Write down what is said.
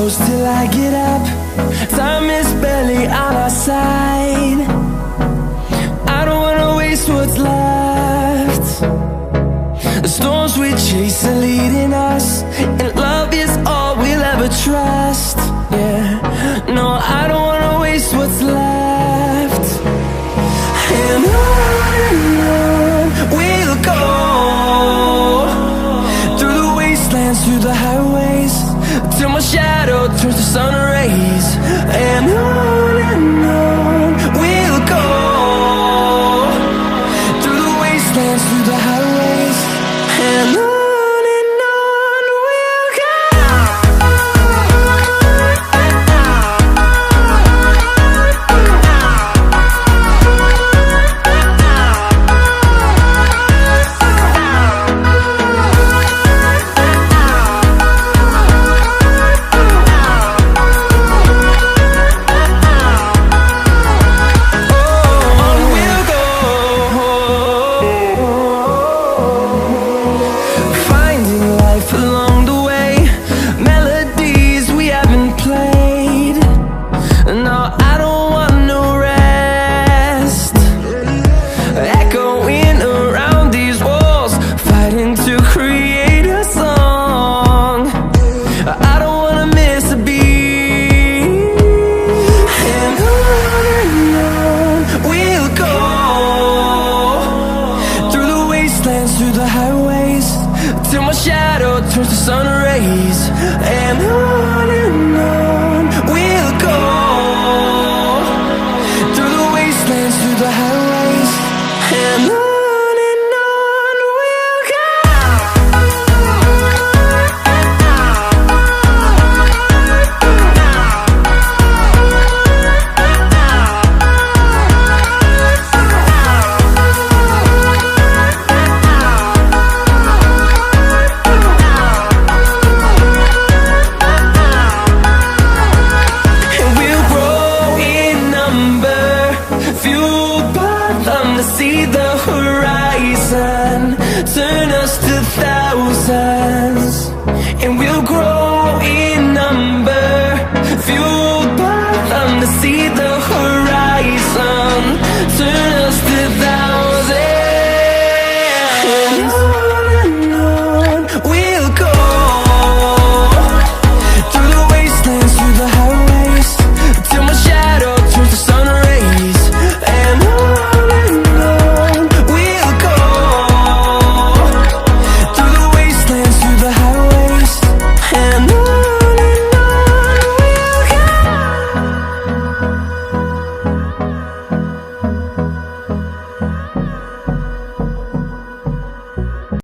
close till I get up. Time is barely on our side. I don't wanna waste what's left. The storms we chase are leading us, and love is all we'll ever trust. Yeah, no, I don't wanna waste what's left. And on we'll go, through the wastelands, through the highways, till my shadow turns to sun rays. And on we'll go, through the wastelands, through the highways, and on we'll go. Through the highways, till my shadow turns to sun rays. And on we'll go, through the wastelands, through the highways, and on we'll go. To see the horizon turn us to thousands, and we'll grow in number, fueled by them to see the horizon.